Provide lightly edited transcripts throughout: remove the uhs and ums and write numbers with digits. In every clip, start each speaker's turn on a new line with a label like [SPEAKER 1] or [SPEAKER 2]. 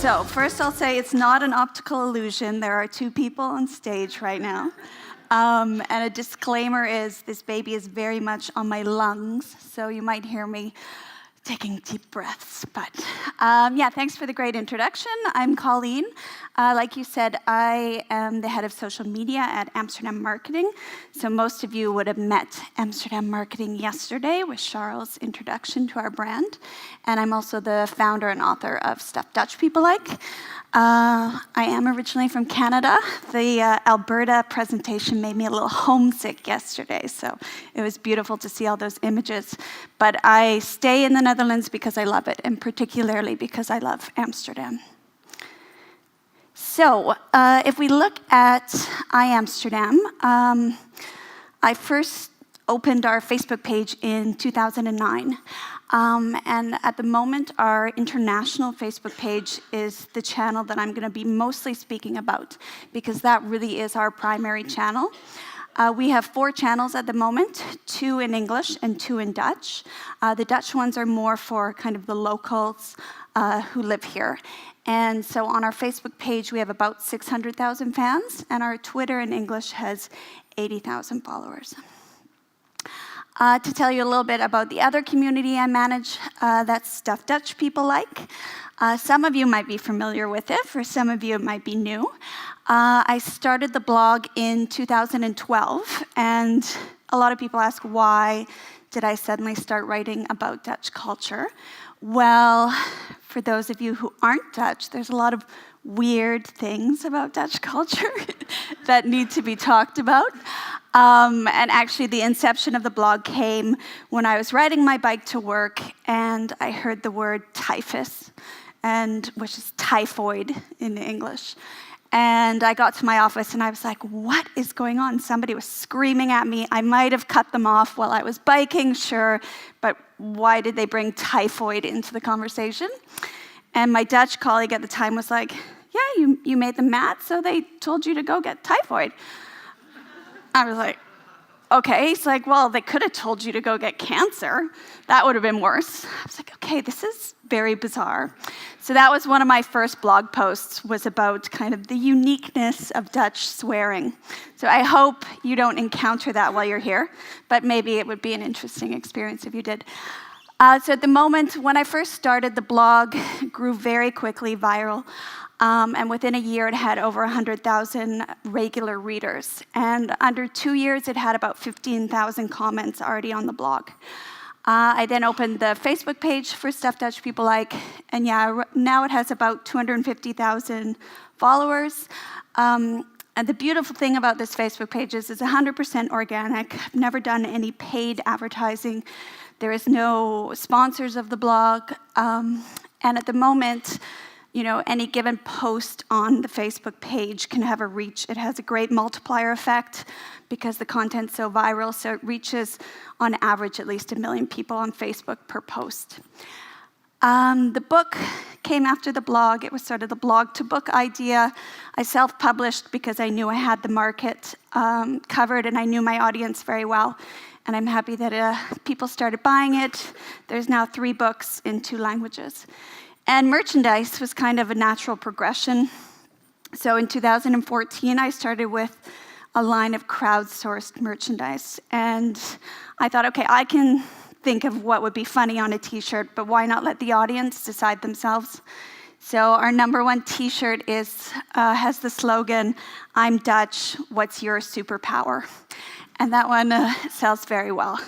[SPEAKER 1] So first I'll say it's not an optical illusion. There are two people on stage right now. And a disclaimer is this baby is very much on my lungs, so you might hear me taking deep breaths. But yeah, thanks for the great introduction. I'm Colleen. Like you said, I am the head of social media at Amsterdam Marketing. So most of you would have met Amsterdam Marketing yesterday with Charles' introduction to our brand. And I'm also the founder and author of Stuff Dutch People Like. I am originally from Canada. The Alberta presentation made me a little homesick yesterday, so it was beautiful to see all those images. But I stay in the Netherlands because I love it, and particularly because I love Amsterdam. So if we look at iAmsterdam, I first opened our Facebook page in 2009. And at the moment, our international Facebook page is the channel that I'm going to be mostly speaking about, because that really is our primary channel. We have 4 channels at the moment, 2 in English and 2 in Dutch. The Dutch ones are more for kind of the locals who live here. And so on our Facebook page, we have about 600,000 fans, and our Twitter in English has 80,000 followers. To tell you a little bit about the other community I manage, that's Stuff Dutch People Like. Some of you might be familiar with it, for some of you it might be new. I started the blog in 2012, and a lot of people ask, why did I suddenly start writing about Dutch culture? Well, for those of you who aren't Dutch, there's a lot of weird things about Dutch culture that need to be talked about. And actually, the inception of the blog came when I was riding my bike to work, and I heard the word typhus, which is typhoid in English. And I got to my office, and I was like, what is going on? Somebody was screaming at me. I might have cut them off while I was biking, sure, but why did they bring typhoid into the conversation? And my Dutch colleague at the time was like, yeah, you made them mad, so they told you to go get typhoid. I was like, okay. He's like, well, they could have told you to go get cancer. That would have been worse. I was like, okay, this is very bizarre. So that was one of my first blog posts, was about kind of the uniqueness of Dutch swearing. So I hope you don't encounter that while you're here, but maybe it would be an interesting experience if you did. So at the moment, when I first started, the blog grew very quickly viral. And within a year, it had over 100,000 regular readers. And under 2 years, it had about 15,000 comments already on the blog. I then opened the Facebook page for Stuff Dutch People Like, and yeah, now it has about 250,000 followers. And the beautiful thing about this Facebook page is it's 100% organic. I've never done any paid advertising. There is no sponsors of the blog. And at the moment, you know, any given post on the Facebook page can have a reach. It has a great multiplier effect because the content's so viral, so it reaches, on average, at least 1 million people on Facebook per post. The book came after the blog. It was sort of the blog-to-book idea. I self-published because I knew I had the market covered, and I knew my audience very well. And I'm happy that people started buying it. There's now 3 books in 2 languages. And merchandise was kind of a natural progression. So in 2014, I started with a line of crowdsourced merchandise. And I thought, okay, I can think of what would be funny on a t-shirt, but why not let the audience decide themselves? So our #1 t-shirt has the slogan, "I'm Dutch, what's your superpower?" And that one sells very well.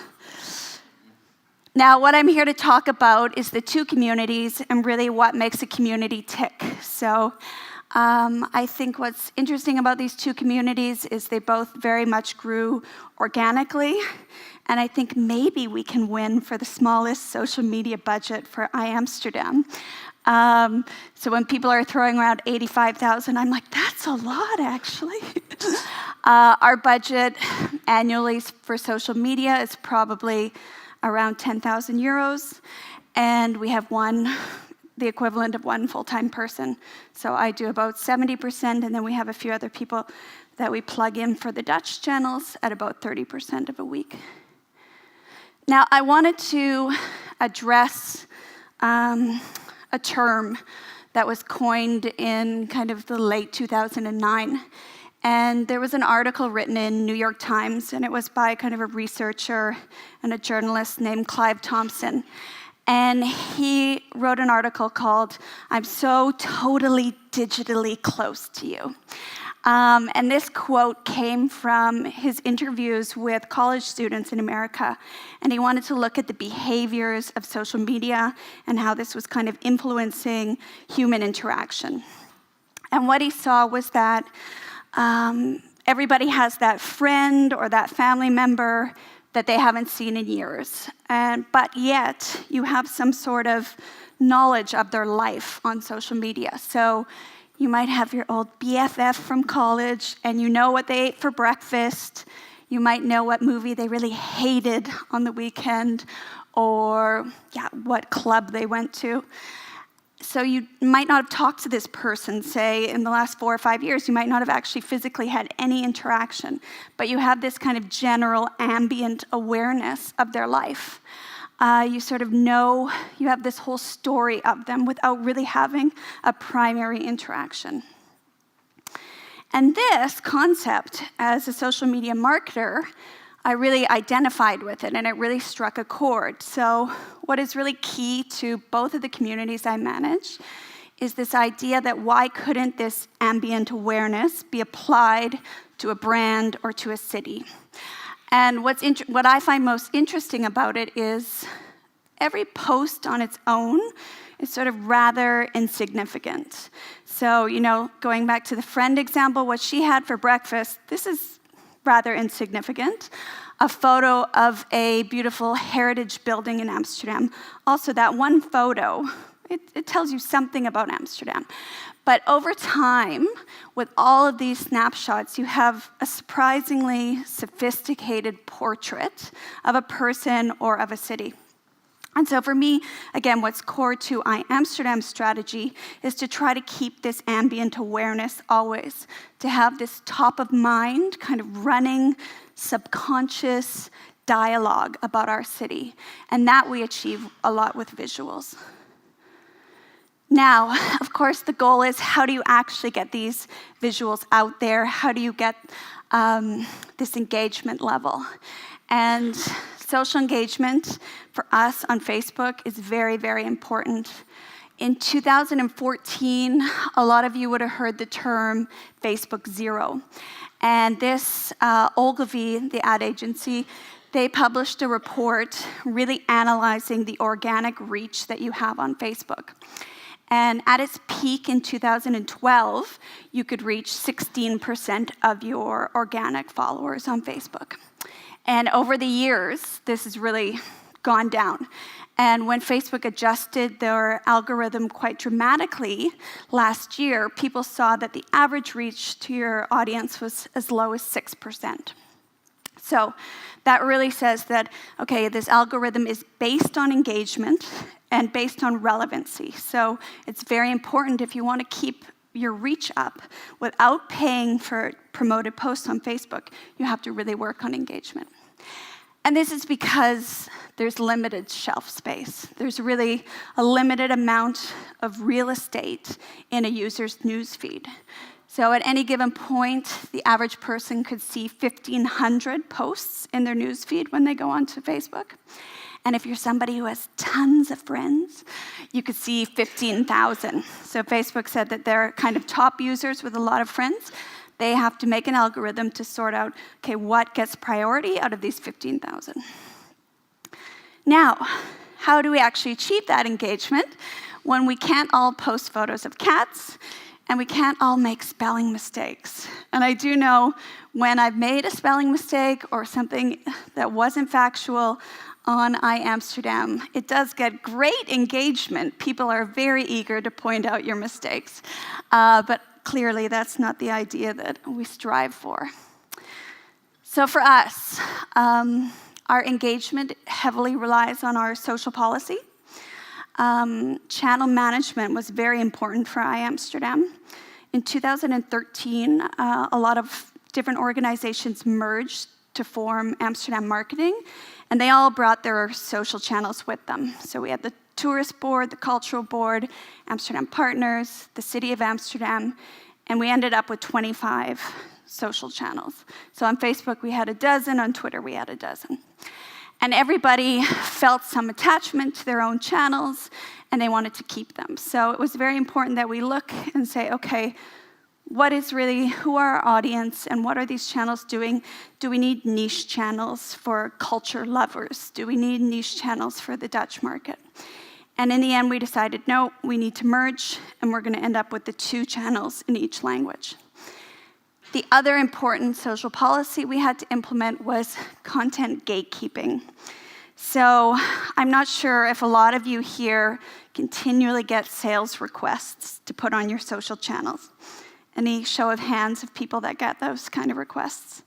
[SPEAKER 1] Now, what I'm here to talk about is the 2 communities and really what makes a community tick. So I think what's interesting about these 2 communities is they both very much grew organically. And I think maybe we can win for the smallest social media budget for iAmsterdam. So when people are throwing around 85,000, I'm like, that's a lot, actually. Our budget annually for social media is probably around 10,000 euros, and we have the equivalent of 1 full-time person. So I do about 70%, and then we have a few other people that we plug in for the Dutch channels at about 30% of a week. Now, I wanted to address a term that was coined in kind of the late 2009. And there was an article written in New York Times, and it was by kind of a researcher and a journalist named Clive Thompson. And he wrote an article called, "I'm so totally digitally close to you." And this quote came from his interviews with college students in America. And he wanted to look at the behaviors of social media and how this was kind of influencing human interaction. And what he saw was that everybody has that friend or that family member that they haven't seen in years. But yet, you have some sort of knowledge of their life on social media. So you might have your old BFF from college, and you know what they ate for breakfast. You might know what movie they really hated on the weekend, or what club they went to. So you might not have talked to this person, say, in the last 4 or 5 years. You might not have actually physically had any interaction, but you have this kind of general ambient awareness of their life. You sort of know, you have this whole story of them without really having a primary interaction. And this concept, as a social media marketer, I really identified with it, and it really struck a chord. So what is really key to both of the communities I manage is this idea that why couldn't this ambient awareness be applied to a brand or to a city? And what I find most interesting about it is every post on its own is sort of rather insignificant. So, going back to the friend example, what she had for breakfast, this is rather insignificant. A photo of a beautiful heritage building in Amsterdam. Also, that one photo, it tells you something about Amsterdam. But over time, with all of these snapshots, you have a surprisingly sophisticated portrait of a person or of a city. And so for me, again, what's core to Amsterdam's strategy is to try to keep this ambient awareness always, to have this top of mind, kind of running, subconscious dialogue about our city. And that we achieve a lot with visuals. Now, of course, the goal is how do you actually get these visuals out there? How do you get this engagement level? And social engagement for us on Facebook is very, very important. In 2014, a lot of you would have heard the term Facebook Zero. And this, Ogilvy, the ad agency, they published a report really analyzing the organic reach that you have on Facebook. And at its peak in 2012, you could reach 16% of your organic followers on Facebook. And over the years, this has really gone down. And when Facebook adjusted their algorithm quite dramatically last year, people saw that the average reach to your audience was as low as 6%. So that really says that, okay, this algorithm is based on engagement and based on relevancy. So it's very important if you want to keep your reach up without paying for promoted posts on Facebook, you have to really work on engagement. And this is because there's limited shelf space. There's really a limited amount of real estate in a user's newsfeed. So at any given point, the average person could see 1,500 posts in their newsfeed when they go onto Facebook. And if you're somebody who has tons of friends, you could see 15,000. So Facebook said that they're kind of top users with a lot of friends. They have to make an algorithm to sort out, okay, what gets priority out of these 15,000. Now, how do we actually achieve that engagement when we can't all post photos of cats and we can't all make spelling mistakes? And I do know when I've made a spelling mistake or something that wasn't factual on iAmsterdam, it does get great engagement. People are very eager to point out your mistakes. But clearly, that's not the idea that we strive for. So for us, our engagement heavily relies on our social policy. Channel management was very important for iAmsterdam. In 2013, a lot of different organizations merged to form Amsterdam Marketing, and they all brought their social channels with them. So we had the tourist board, the cultural board, Amsterdam Partners, the City of Amsterdam, and we ended up with 25 social channels. So on Facebook, we had a dozen. On Twitter, we had a dozen. And everybody felt some attachment to their own channels, and they wanted to keep them. So it was very important that we look and say, okay, who are our audience, and what are these channels doing? Do we need niche channels for culture lovers? Do we need niche channels for the Dutch market? And in the end, we decided, no, we need to merge, and we're going to end up with the 2 channels in each language. The other important social policy we had to implement was content gatekeeping. So I'm not sure if a lot of you here continually get sales requests to put on your social channels. Any show of hands of people that get those kind of requests?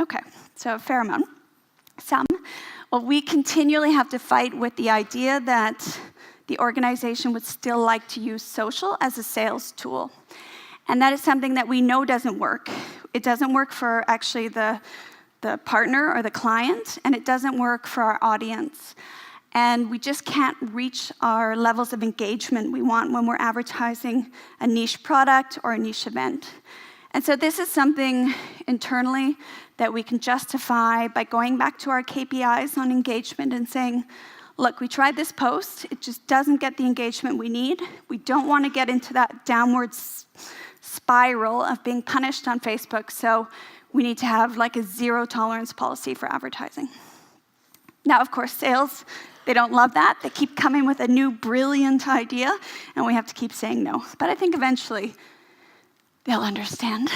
[SPEAKER 1] Okay, so a fair amount. Some. Well, we continually have to fight with the idea that the organization would still like to use social as a sales tool. And that is something that we know doesn't work. It doesn't work for actually the partner or the client, and it doesn't work for our audience. And we just can't reach our levels of engagement we want when we're advertising a niche product or a niche event. And so this is something internally that we can justify by going back to our KPIs on engagement and saying, look, we tried this post, it just doesn't get the engagement we need. We don't want to get into that downward spiral of being punished on Facebook, so we need to have like a zero tolerance policy for advertising. Now, of course, sales, they don't love that. They keep coming with a new brilliant idea, and we have to keep saying no. But I think eventually they'll understand.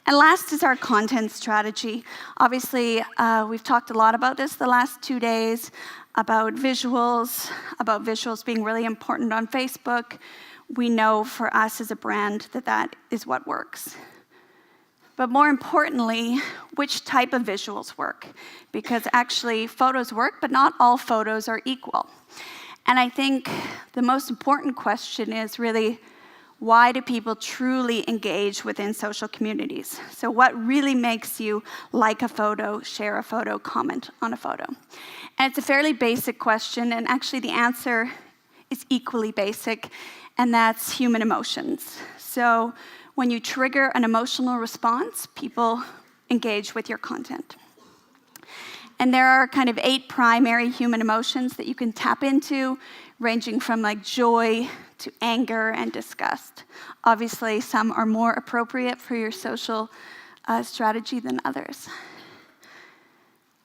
[SPEAKER 1] And last is our content strategy. Obviously, we've talked a lot about this the last 2 days, about visuals being really important on Facebook. We know for us as a brand that that is what works. But more importantly, which type of visuals work? Because actually photos work, but not all photos are equal. And I think the most important question is really, why do people truly engage within social communities? So what really makes you like a photo, share a photo, comment on a photo? And it's a fairly basic question, and actually the answer is equally basic, and that's human emotions. So when you trigger an emotional response, people engage with your content. And there are kind of 8 primary human emotions that you can tap into, ranging from like joy to anger and disgust. Obviously, some are more appropriate for your social strategy than others.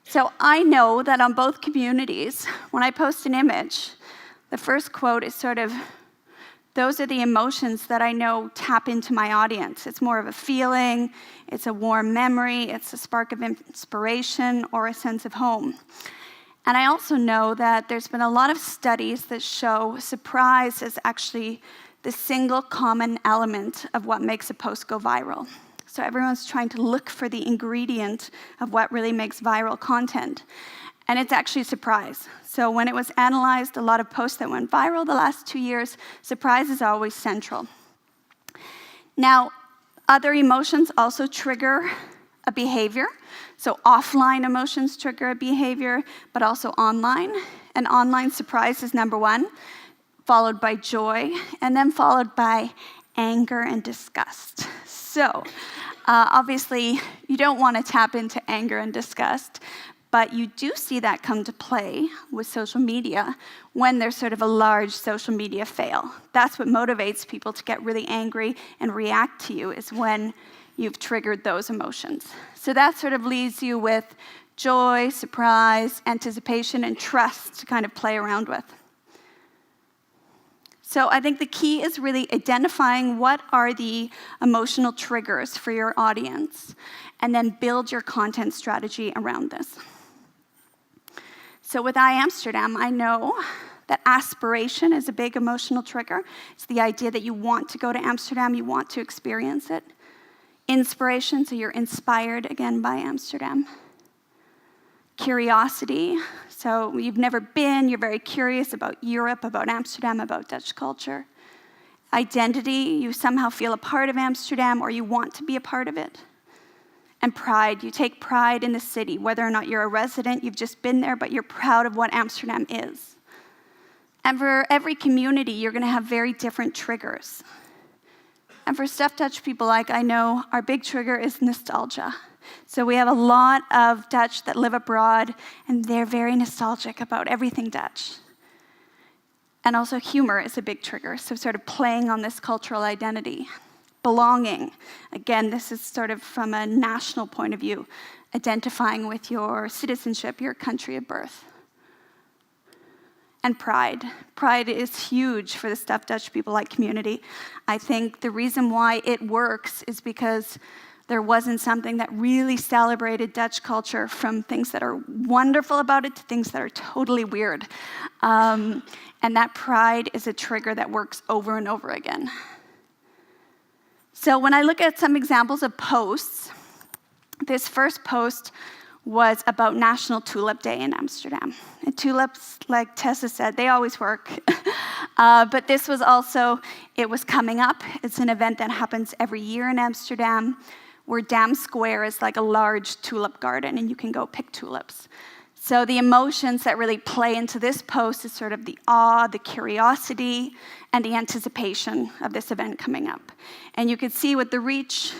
[SPEAKER 1] So I know that on both communities, when I post an image, the first quote is sort of, those are the emotions that I know tap into my audience. It's more of a feeling, it's a warm memory, it's a spark of inspiration, or a sense of home. And I also know that there's been a lot of studies that show surprise is actually the single common element of what makes a post go viral. So everyone's trying to look for the ingredient of what really makes viral content. And it's actually surprise. So when it was analyzed, a lot of posts that went viral the last 2 years, surprise is always central. Now, other emotions also trigger a behavior. So offline emotions trigger a behavior, but also online. And online surprise is number 1, followed by joy, and then followed by anger and disgust. So obviously, you don't want to tap into anger and disgust, but you do see that come to play with social media when there's sort of a large social media fail. That's what motivates people to get really angry and react to you, is when you've triggered those emotions. So that sort of leaves you with joy, surprise, anticipation, and trust to kind of play around with. So I think the key is really identifying what are the emotional triggers for your audience, and then build your content strategy around this. So with Amsterdam, I know that aspiration is a big emotional trigger. It's the idea that you want to go to Amsterdam, you want to experience it. Inspiration, so you're inspired again by Amsterdam. Curiosity, so you've never been, you're very curious about Europe, about Amsterdam, about Dutch culture. Identity, you somehow feel a part of Amsterdam or you want to be a part of it. and pride. You take pride in the city, whether or not you're a resident, you've just been there, but you're proud of what Amsterdam is. And for every community, you're going to have very different triggers. And for stuffed Dutch people, like I know, our big trigger is nostalgia. So we have a lot of Dutch that live abroad, and they're very nostalgic about everything Dutch. And also humor is a big trigger, so sort of playing on this cultural identity. Belonging, again, this is sort of from a national point of view, identifying with your citizenship, your country of birth. And pride. Pride is huge for the stuffed Dutch people like community. I think the reason why it works is because there wasn't something that really celebrated Dutch culture, from things that are wonderful about it to things that are totally weird. And that pride is a trigger that works over and over again. So when I look at some examples of posts, this first post was about National Tulip Day in Amsterdam. And tulips, like Tessa said, they always work. But this was also, it was coming up. It's an event that happens every year in Amsterdam, where Dam Square is like a large tulip garden, and you can go pick tulips. So the emotions that really play into this post is sort of the awe, the curiosity, and the anticipation of this event coming up. And you can see with the reach,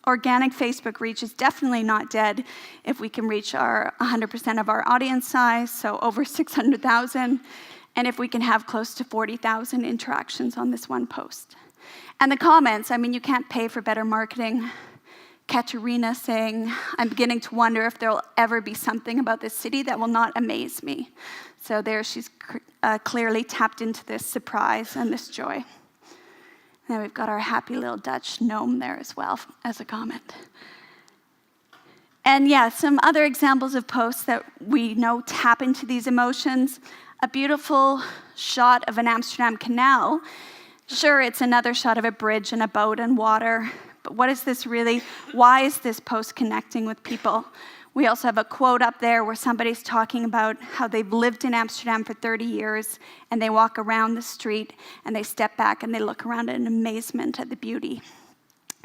[SPEAKER 1] organic Facebook reach is definitely not dead if we can reach our 100% of our audience size, so over 600,000, and if we can have close to 40,000 interactions on this one post. And the comments, I mean, you can't pay for better marketing. Katerina saying, I'm beginning to wonder if there will ever be something about this city that will not amaze me. So there she's clearly tapped into this surprise and this joy. And then we've got our happy little Dutch gnome there as well as a comment. And yeah, some other examples of posts that we know tap into these emotions. A beautiful shot of an Amsterdam canal. Sure, it's another shot of a bridge and a boat and water. But what is this really? Why is this post connecting with people? We also have a quote up there where somebody's talking about how they've lived in Amsterdam for 30 years, and they walk around the street and they step back and they look around in amazement at the beauty.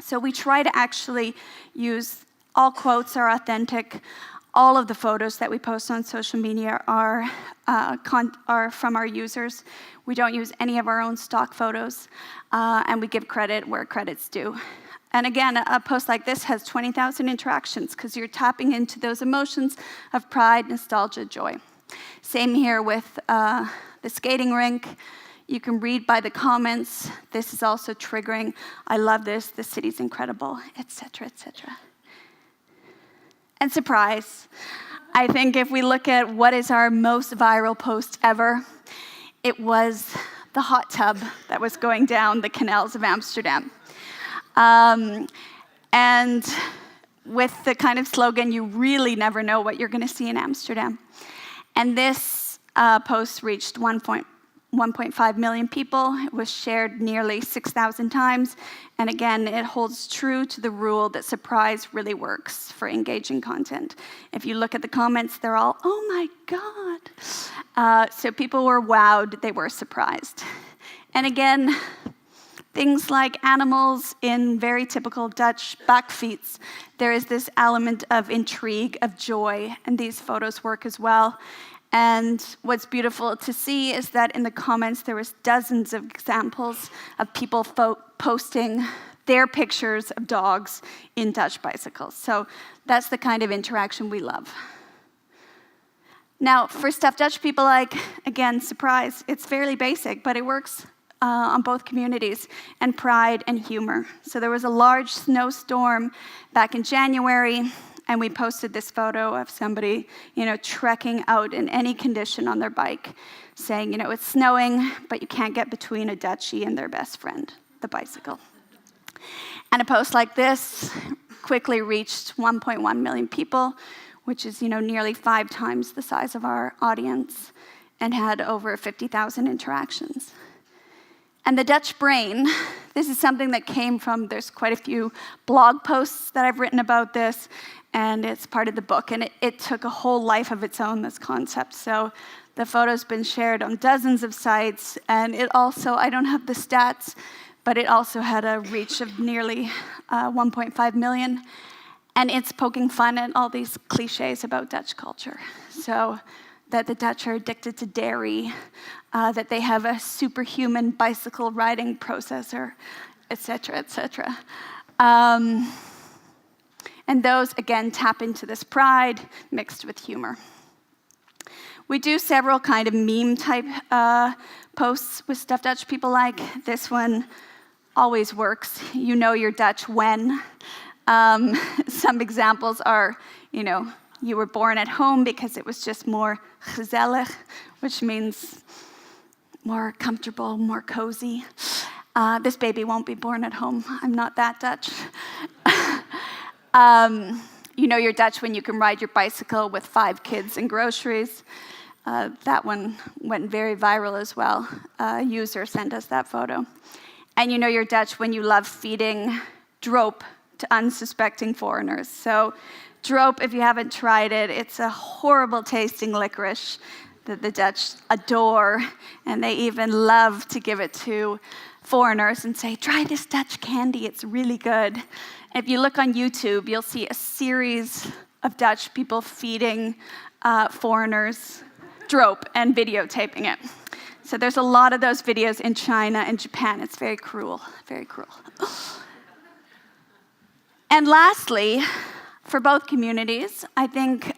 [SPEAKER 1] So we try to actually use, all quotes are authentic. All of the photos that we post on social media are from our users. We don't use any of our own stock photos, and we give credit where credit's due. And again, a post like this has 20,000 interactions because you're tapping into those emotions of pride, nostalgia, joy. Same here with the skating rink. You can read by the comments. This is also triggering. I love this. The city's incredible, etc., etc. And surprise. I think if we look at what is our most viral post ever, it was the hot tub that was going down the canals of Amsterdam. And with the kind of slogan, you really never know what you're going to see in Amsterdam. And this post reached 1.5 million people. It was shared nearly 6,000 times. And again, it holds true to the rule that surprise really works for engaging content. If you look at the comments, they're all, oh my God. So people were wowed, they were surprised. And again, things like animals in very typical Dutch bakfiets, there is this element of intrigue, of joy, and these photos work as well. And what's beautiful to see is that in the comments there was dozens of examples of people posting their pictures of dogs in Dutch bicycles. So that's the kind of interaction we love. Now, for stuffed Dutch people, like, again, surprise, it's fairly basic, but it works on both communities, and pride and humor. So there was a large snowstorm back in January, and we posted this photo of somebody, trekking out in any condition on their bike, saying, it's snowing, but you can't get between a Dutchie and their best friend, the bicycle. And a post like this quickly reached 1.1 million people, which is, nearly 5 times the size of our audience, and had over 50,000 interactions. And the Dutch brain, this is something that came from, there's quite a few blog posts that I've written about this, and it's part of the book, and it took a whole life of its own, this concept. So the photo's been shared on dozens of sites, and it also, I don't have the stats, but it also had a reach of nearly 1.5 million. And it's poking fun at all these cliches about Dutch culture. So that the Dutch are addicted to dairy, that they have a superhuman bicycle riding processor, et cetera, et cetera. And those, again, tap into this pride mixed with humor. We do several kind of meme-type posts with stuff Dutch people like. This one always works. You know you're Dutch when. Some examples are, you were born at home because it was just more gezellig, which means more comfortable, more cozy. This baby won't be born at home. I'm not that Dutch. You know you're Dutch when you can ride your bicycle with 5 kids and groceries. That one went very viral as well. A user sent us that photo. And you know you're Dutch when you love feeding droop to unsuspecting foreigners. So droop, if you haven't tried it, it's a horrible tasting licorice that the Dutch adore, and they even love to give it to foreigners and say, try this Dutch candy, it's really good. If you look on YouTube, you'll see a series of Dutch people feeding foreigners droop and videotaping it. So there's a lot of those videos in China and Japan. It's very cruel, very cruel. And lastly, for both communities, I think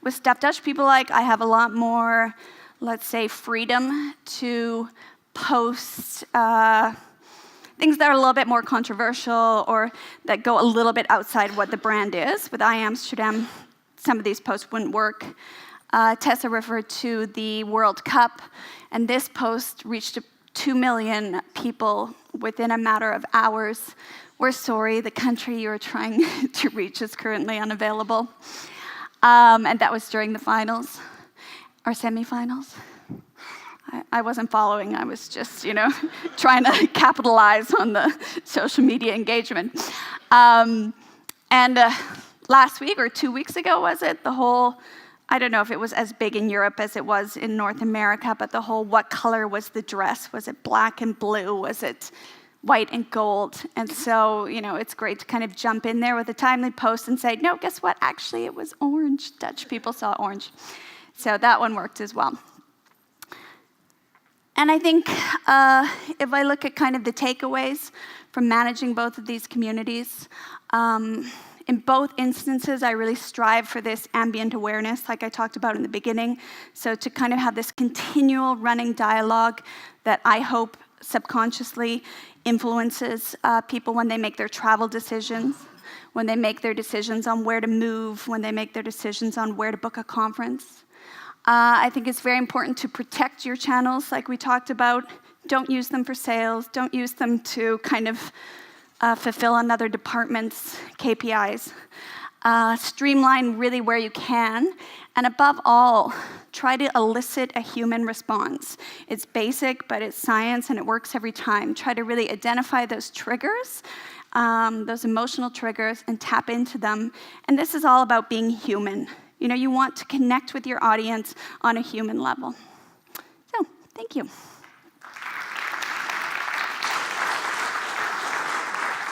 [SPEAKER 1] with stuff Dutch people like, I have a lot more, let's say, freedom to post things that are a little bit more controversial or that go a little bit outside what the brand is. With Amsterdam, some of these posts wouldn't work. Tessa referred to the World Cup, and this post reached 2 million people within a matter of hours. We're sorry, the country you're trying to reach is currently unavailable. And that was during the finals, or semifinals. I wasn't following, I was just, trying to capitalize on the social media engagement. And last week, or 2 weeks ago, was it, I don't know if it was as big in Europe as it was in North America, but the whole, what color was the dress? Was it black and blue? Was it white and gold? And so, it's great to kind of jump in there with a timely post and say, no, guess what? Actually, it was orange. Dutch people saw orange. So that one worked as well. And I think if I look at kind of the takeaways from managing both of these communities, in both instances, I really strive for this ambient awareness, like I talked about in the beginning. So to kind of have this continual running dialogue that I hope subconsciously influences people when they make their travel decisions, when they make their decisions on where to move, when they make their decisions on where to book a conference. I think it's very important to protect your channels, like we talked about. Don't use them for sales. Don't use them to kind of fulfill another department's KPIs. Streamline really where you can. And above all, try to elicit a human response. It's basic, but it's science, and it works every time. Try to really identify those triggers, those emotional triggers, and tap into them. And this is all about being human. You want to connect with your audience on a human level. So, thank you.